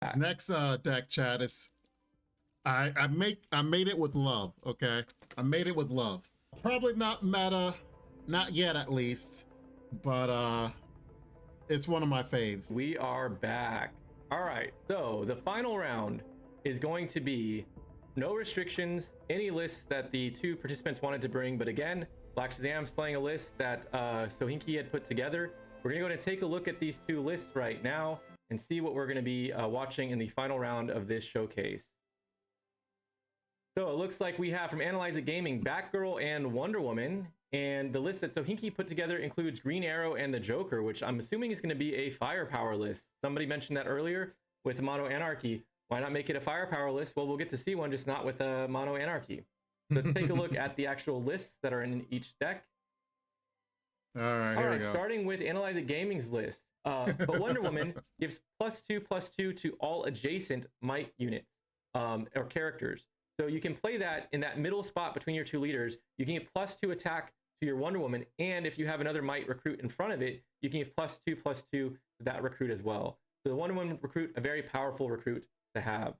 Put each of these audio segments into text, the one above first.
This next deck, chat, is I made it with love. Okay, I made it with love. Probably not meta, not yet at least, but it's one of my faves. We are back. All right, so the final round is going to be no restrictions, any lists that the two participants wanted to bring, but again, blaxshazam's playing a list that Sohinki had put together. We're gonna go and take a look at these two lists right now and see what we're gonna be watching in the final round of this showcase. So it looks like we have from Analyze It Gaming, Batgirl and Wonder Woman, and the list that Sohinki put together includes Green Arrow and the Joker, which I'm assuming is going to be a firepower list. Somebody mentioned that earlier with Mono Anarchy. Why not make it a firepower list? Well, we'll get to see one, just not with a Mono Anarchy. So let's take a look at the actual lists that are in each deck. All right, starting with Analyze It Gaming's list. But Wonder Woman gives +2/+2 to all adjacent might units or characters. So you can play that in that middle spot between your two leaders. You can give +2 attack to your Wonder Woman, and if you have another might recruit in front of it, you can give +2/+2 to that recruit as well. So the Wonder Woman recruit, a very powerful recruit to have.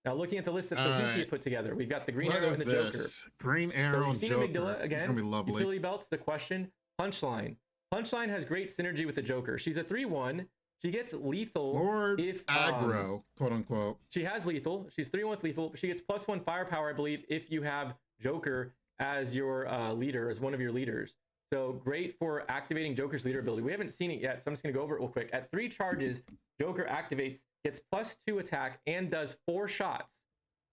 Now looking at the list that Sohinki put together, we've got the Green Arrow and the Joker. Green Arrow and Joker. Amygdala, again, it's gonna be lovely. Utility belts, the question. Punchline. Punchline has great synergy with the Joker. She's a 3/1. She gets lethal or if aggro, quote unquote. She has lethal. She's 3/1 with lethal. She gets +1 firepower, I believe, if you have Joker as your leader, as one of your leaders. So great for activating Joker's leader ability. We haven't seen it yet, so I'm just gonna go over it real quick. At 3 charges, Joker activates, gets +2 attack, and does 4 shots.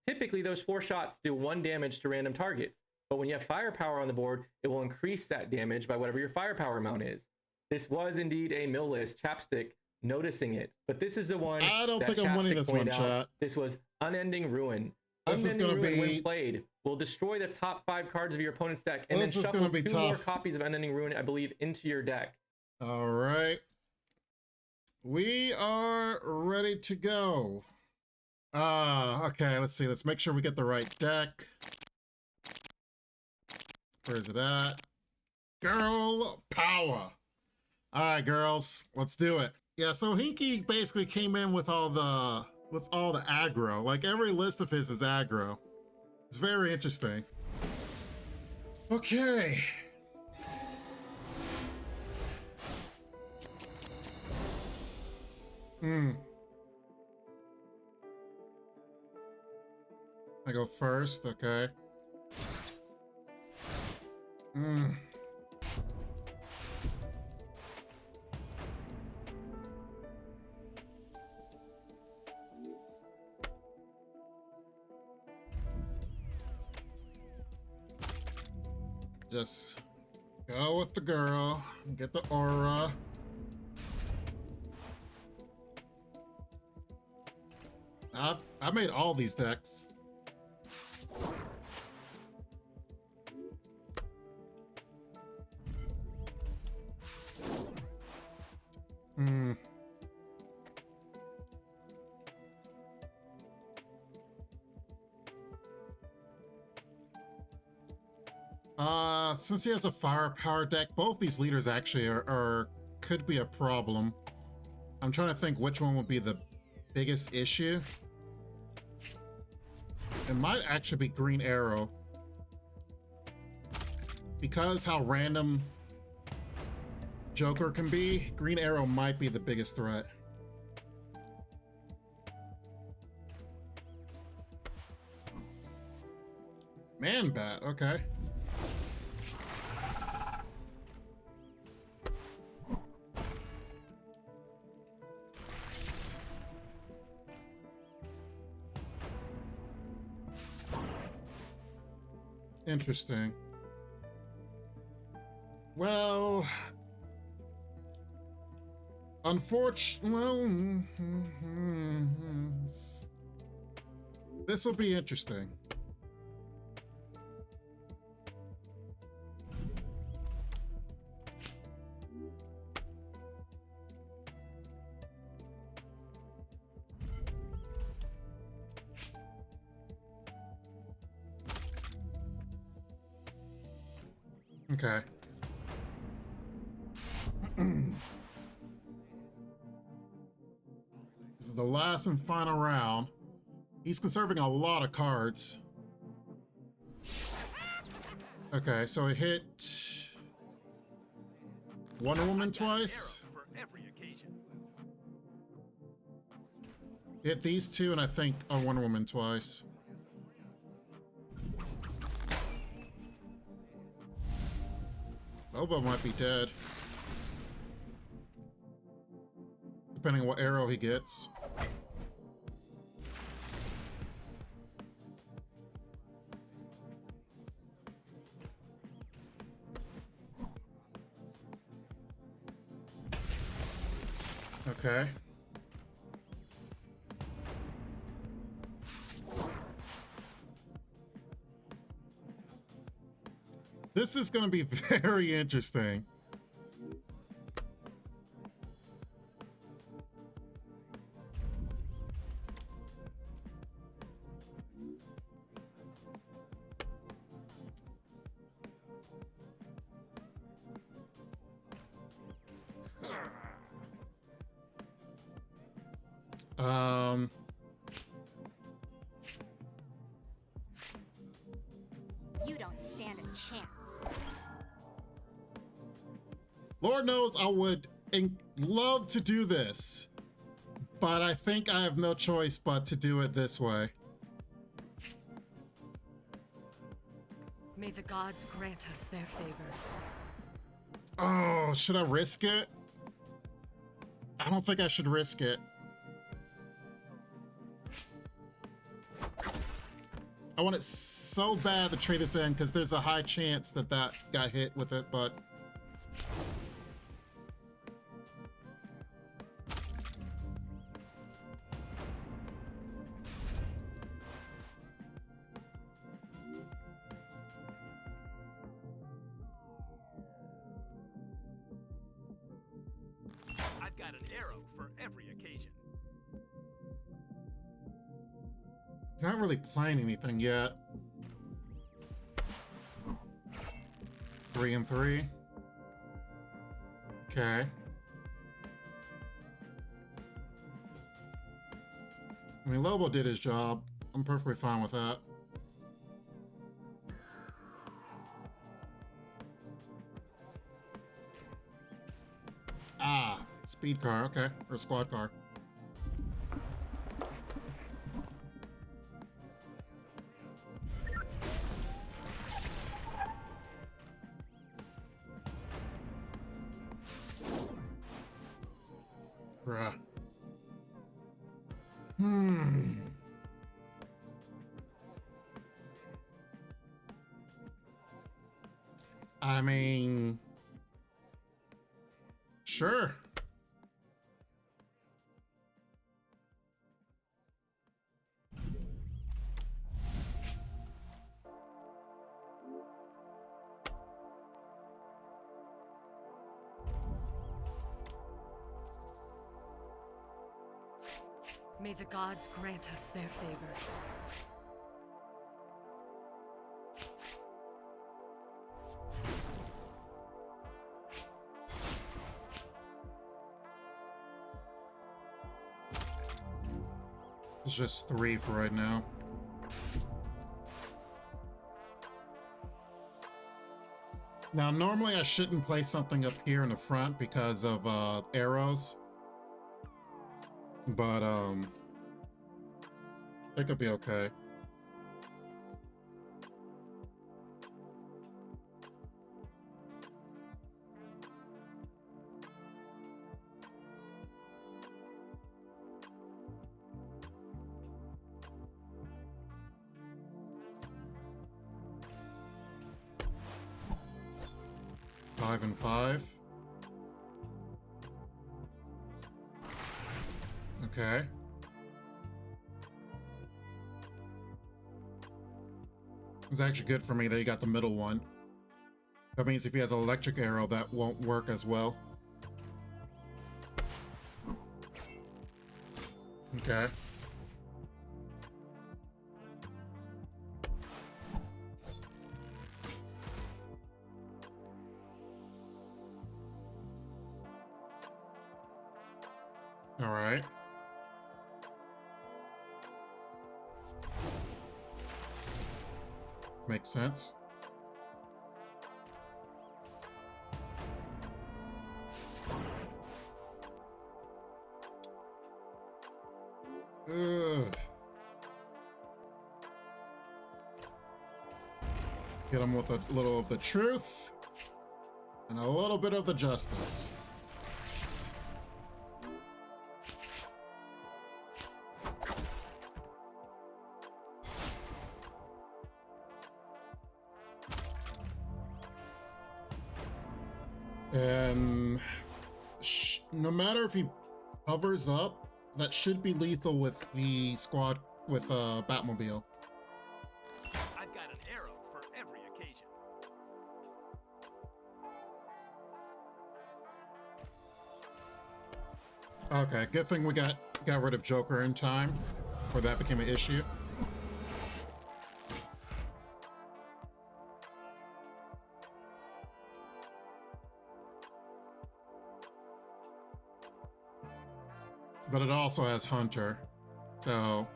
Typically, those 4 shots do 1 damage to random targets. But when you have firepower on the board, it will increase that damage by whatever your firepower amount is. This was indeed a mill list. Chapstick noticing it, but this is the one. I don't think I'm winning this one, chat. This was Unending Ruin. This is going to be, when played, will destroy the top 5 cards of your opponent's deck, and then shuffle 2 more copies of Unending Ruin, I believe, into your deck. All right, we are ready to go. Okay, let's see. Let's make sure we get the right deck. Where is it at? Girl power. All right, girls, let's do it. Yeah, so Hinky basically came in with all the aggro. Like every list of his is aggro. It's very interesting. Okay. I go first, okay. Just go with the girl, get the aura. I made all these decks. Since he has a firepower deck, both these leaders actually could be a problem. I'm trying to think which one would be the biggest issue. It might actually be Green Arrow. Because how random Joker can be, Green Arrow might be the biggest threat. Man bat, okay. Interesting. Well, unfortunately, this will be interesting. Okay. This is the last and final round. He's conserving a lot of cards. Okay, so he hit Wonder Woman twice. Hit these two, and I think a Wonder Woman twice. Lobo might be dead. Depending on what arrow he gets. Okay. This is going to be very interesting. You don't stand a chance. Lord knows I would love to do this, but I think I have no choice but to do it this way. May the gods grant us their favor. Oh, should I risk it? I don't think I should risk it. I want it so bad to trade this in because there's a high chance that that got hit with it, but... I've got an arrow for every occasion. He's not really playing anything yet. 3 and 3. Okay. I mean, Lobo did his job. I'm perfectly fine with that. Ah, speed car, okay. Or squad car. Bruh. I mean... Sure. May the gods grant us their favor. It's just 3 for right now. Now, normally I shouldn't place something up here in the front because of arrows. But, it could be okay. Five and 5. Okay. It's actually good for me that he got the middle one. That means if he has an electric arrow, that won't work as well. Okay. All right. Makes sense. Ugh. Hit him with a little of the truth and a little bit of the justice. And no matter if he covers up, that should be lethal with the squad with Batmobile. I've got an arrow for every occasion. Okay, good thing we got rid of Joker in time before that became an issue. But it also has Hunter, so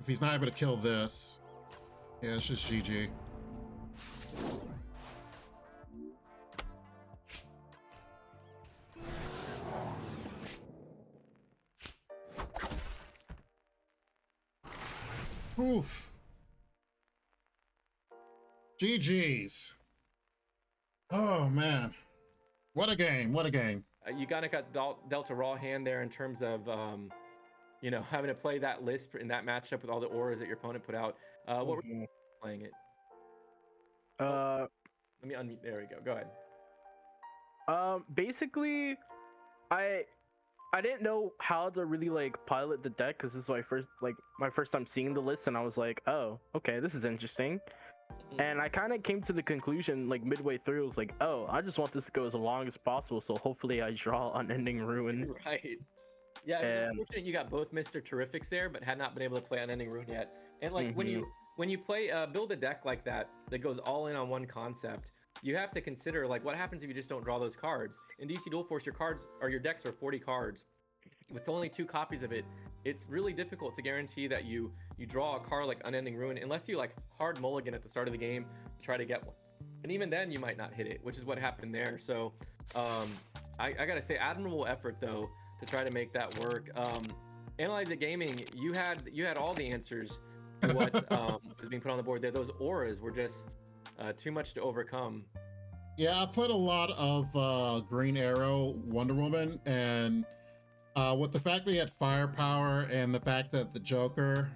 if he's not able to kill this, yeah, it's just GG. Oof. GG's. Oh man, what a game! What a game! You kind of got dealt a raw hand there in terms of, you know, having to play that list in that matchup with all the auras that your opponent put out. What were you playing it? Let me unmute. There we go. Go ahead. Basically, I didn't know how to really like pilot the deck because this is my first time seeing the list, and I was like, oh, okay, this is interesting. And I kind of came to the conclusion like midway through, I was like, oh, I just want this to go as long as possible, so hopefully I draw Unending Ruin. Right. Yeah, it's unfortunate you got both Mr. Terrifics there, but had not been able to play Unending Ruin yet. And like when you play build a deck like that goes all in on one concept, you have to consider like what happens if you just don't draw those cards. In DC Dual Force, your cards or your decks are 40 cards. With only 2 copies of it, it's really difficult to guarantee that you draw a card like Unending Ruin unless you like hard mulligan at the start of the game to try to get one. And even then you might not hit it, which is what happened there. So I gotta say, admirable effort though to try to make that work. Analyze It Gaming, you had all the answers to what was being put on the board there. Those auras were just too much to overcome. Yeah, I played a lot of Green Arrow Wonder Woman, and with the fact that he had firepower and the fact that the Joker,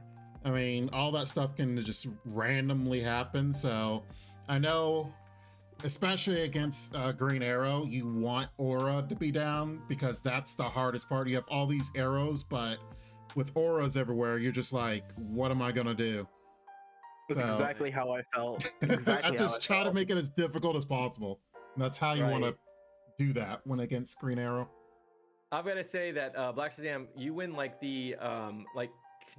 I mean, all that stuff can just randomly happen. So I know, especially against Green Arrow, you want Aura to be down because that's the hardest part. You have all these arrows, but with auras everywhere, you're just like, what am I gonna do? That's exactly how I felt. Exactly I just try to make it as difficult as possible. And that's how you want to do that when against Green Arrow. I've got to say that blaxshazam, you win like the like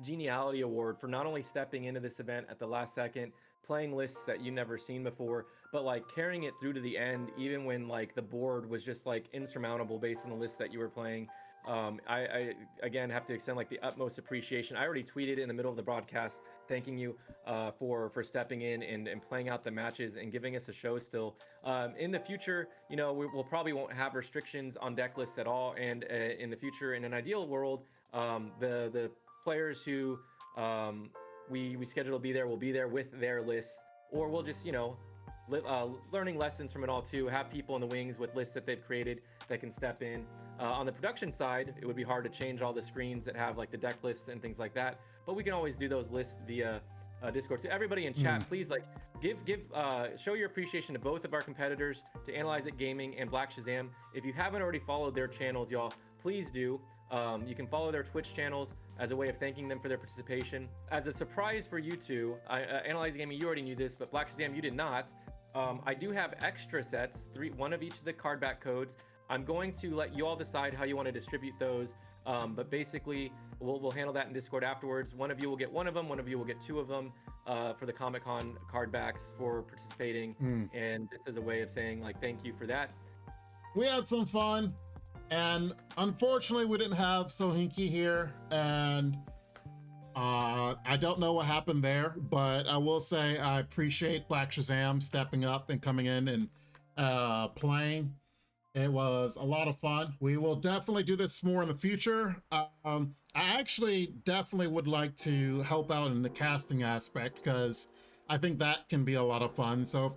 Geniality Award for not only stepping into this event at the last second, playing lists that you've never seen before, but like carrying it through to the end, even when like the board was just like insurmountable based on the lists that you were playing. I again have to extend like the utmost appreciation. I already tweeted in the middle of the broadcast thanking you for stepping in and playing out the matches and giving us a show still. In the future, you know, we'll probably won't have restrictions on deck lists at all, and in the future, in an ideal world, the players who we schedule to be there will be there with their lists, or we'll just, you know, learning lessons from it all too, have people in the wings with lists that they've created that can step in. On the production side, it would be hard to change all the screens that have like the deck lists and things like that, but we can always do those lists via Discord. So everybody in chat, please like show your appreciation to both of our competitors, to Analyze It Gaming and blaxshazam. If you haven't already followed their channels, y'all, please do. You can follow their Twitch channels as a way of thanking them for their participation. As a surprise for you two, Analyze It Gaming, you already knew this, but blaxshazam, you did not. I do have extra sets, one of each of the card back codes. I'm going to let you all decide how you want to distribute those, but basically we'll handle that in Discord afterwards. One of you will get one of them, one of you will get 2 of them for the Comic-Con card backs for participating, and this is a way of saying like thank you for that. We had some fun, and unfortunately we didn't have Sohinki here, and I don't know what happened there, but I will say I appreciate blaxshazam stepping up and coming in and playing. It was a lot of fun. We will definitely do this more in the future. I actually definitely would like to help out in the casting aspect because I think that can be a lot of fun. So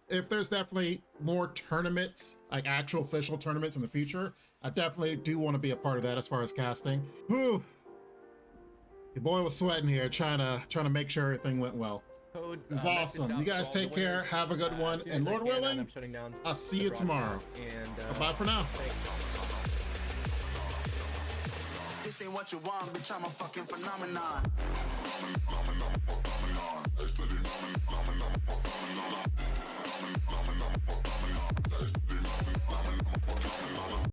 if there's definitely more tournaments, like actual official tournaments in the future, I definitely do want to be a part of that as far as casting. Whew. Your boy was sweating here trying to make sure everything went well. Codes, It's awesome. You guys take care. Have a good one. And Lord willing, I'll see you tomorrow. And bye for now. This ain't what you want, bitch. I'm a fucking phenomenon.